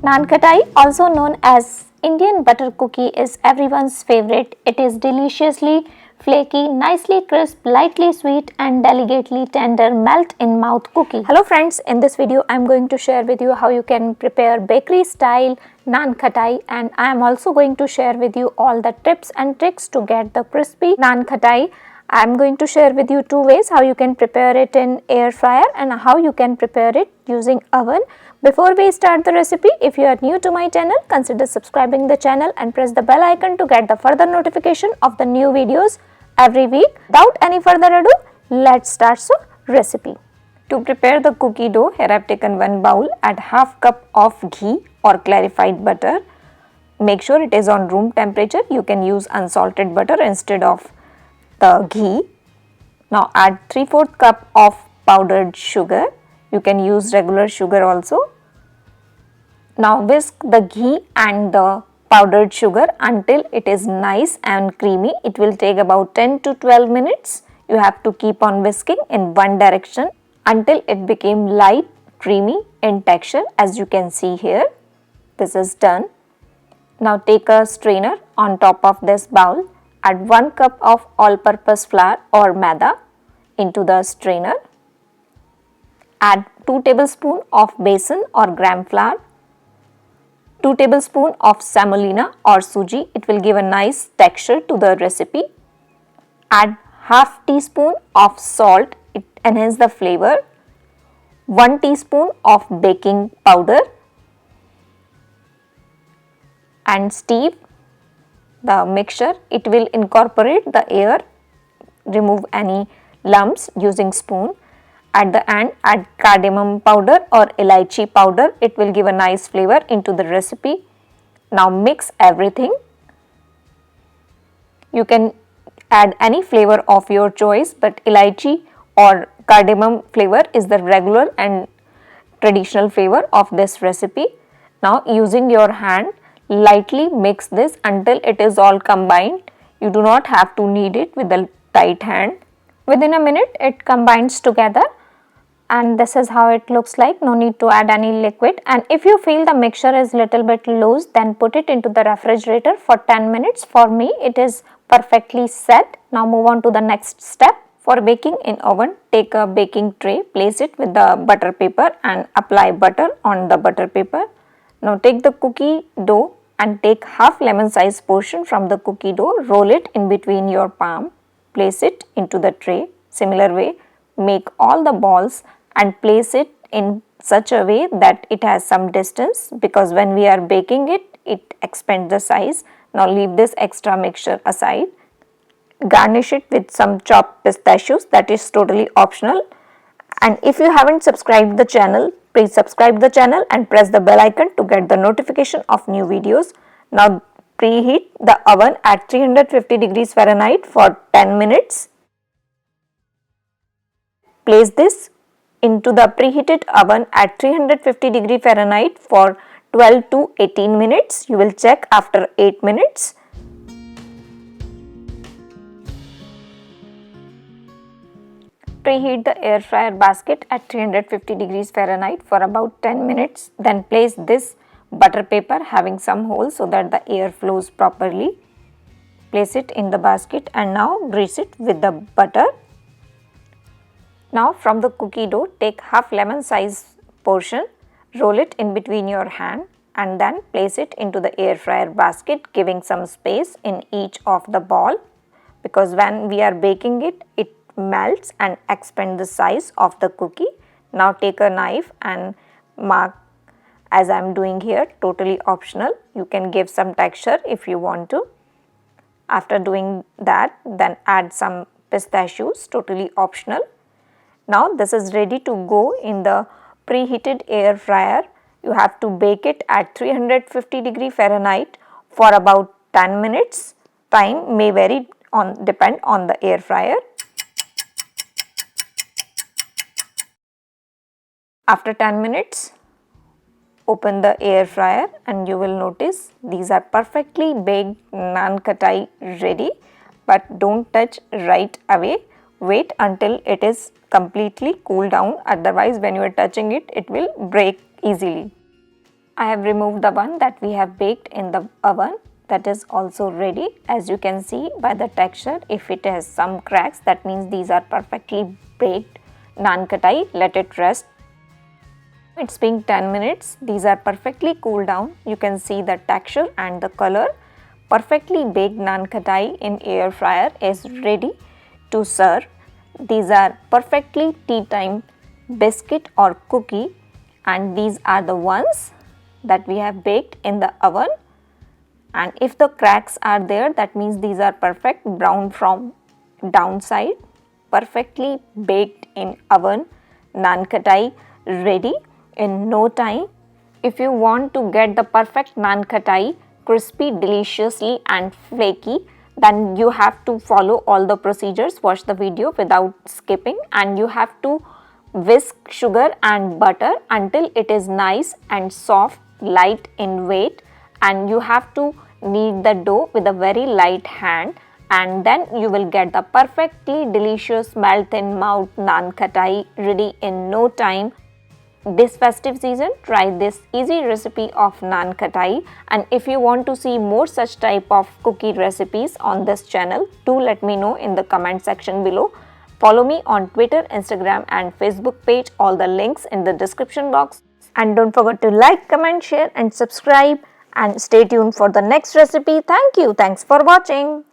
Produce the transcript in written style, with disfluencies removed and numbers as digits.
Naan khatai, also known as Indian butter cookie, is everyone's favorite. It is deliciously flaky, nicely crisp, lightly sweet and delicately tender melt in mouth cookie. Hello friends, in this video I am going to share with you how you can prepare bakery style naan khatai, and I am also going to share with you all the tips and tricks to get the crispy naan khatai. I am going to share with you two ways how you can prepare it in air fryer and how you can prepare it using oven. Before we start the recipe, if you are new to my channel, consider subscribing the channel and press the bell icon to get the further notification of the new videos every week. Without any further ado, let's start the recipe. To prepare the cookie dough, here I have taken one bowl, add half cup of ghee or clarified butter. Make sure it is on room temperature. You can use unsalted butter instead of the ghee. Now add 3/4 cup of powdered sugar. You can use regular sugar also. Now whisk the ghee and the powdered sugar until it is nice and creamy. It will take about 10 to 12 minutes. You have to keep on whisking in one direction until it became light creamy in texture, as you can see here. This is done. Now take a strainer on top of this bowl. Add 1 cup of all-purpose flour or maida into the strainer. Add 2 tablespoons of besan or gram flour, 2 tablespoons of semolina or suji. It will give a nice texture to the recipe. Add half teaspoon of salt. It enhances the flavor. 1 teaspoon of baking powder and stir the mixture. It will incorporate the air, remove any lumps using spoon. At the end, add cardamom powder or elaichi powder. It will give a nice flavor into the recipe. Now mix everything. You can add any flavor of your choice, but elaichi or cardamom flavor is the regular and traditional flavor of this recipe. Now using your hand, lightly mix this until it is all combined. You do not have to knead it with a tight hand. Within a minute it combines together, and this is how it looks like. No need to add any liquid, and if you feel the mixture is little bit loose, then put it into the refrigerator for 10 minutes. For me it is perfectly set. Now move on to the next step. For baking in oven, take a baking tray, place it with the butter paper and apply butter on the butter paper. Now take the cookie dough and take half lemon size portion from the cookie dough, roll it in between your palm, place it into the tray. Similar way, make all the balls and place it in such a way that it has some distance, because when we are baking it, it expands the size. Now leave this extra mixture aside. Garnish it with some chopped pistachios, that is totally optional. And if you haven't subscribed the channel, please subscribe the channel and press the bell icon to get the notification of new videos. Now preheat the oven at 350 degrees Fahrenheit for 10 minutes. Place this into the preheated oven at 350 degree Fahrenheit for 12 to 18 minutes. You will check after 8 minutes. Preheat the air fryer basket at 350 degrees Fahrenheit for about 10 minutes. Then place this butter paper having some holes so that the air flows properly. Place it in the basket and now grease it with the butter. Now from the cookie dough, take half lemon size portion, roll it in between your hand and then place it into the air fryer basket, giving some space in each of the ball, because when we are baking it, it melts and expand the size of the cookie. Now take a knife and mark as I am doing here, totally optional. You can give some texture if you want to. After doing that, then add some pistachios, totally optional. Now this is ready to go in the preheated air fryer. You have to bake it at 350 degree Fahrenheit for about 10 minutes. Time may vary depend on the air fryer. After 10 minutes, open the air fryer and you will notice these are perfectly baked naan khatai ready. But don't touch right away. Wait until it is completely cooled down, otherwise when you are touching it, it will break easily. I have removed the one that we have baked in the oven. That is also ready. As you can see by the texture, if it has some cracks, that means these are perfectly baked naan katai. Let it rest. It's been 10 minutes. These are perfectly cooled down. You can see the texture and the color. Perfectly baked naan katai in air fryer is ready to serve. These are perfectly tea time biscuit or cookie, and these are the ones that we have baked in the oven. And if the cracks are there, that means these are perfect brown from downside. Perfectly baked in oven naan katai ready in no time. If you want to get the perfect naan katai crispy, deliciously and flaky, then you have to follow all the procedures. Watch the video without skipping, and you have to whisk sugar and butter until it is nice and soft, light in weight, and you have to knead the dough with a very light hand, and then you will get the perfectly delicious melt in mouth naan katai ready in no time. This festive season, try this easy recipe of naan katai, and if you want to see more such type of cookie recipes on this channel, do let me know in the comment section below. Follow me on Twitter, Instagram and Facebook page, all the links in the description box. And don't forget to like, comment, share and subscribe, and stay tuned for the next recipe. Thank you. Thanks for watching.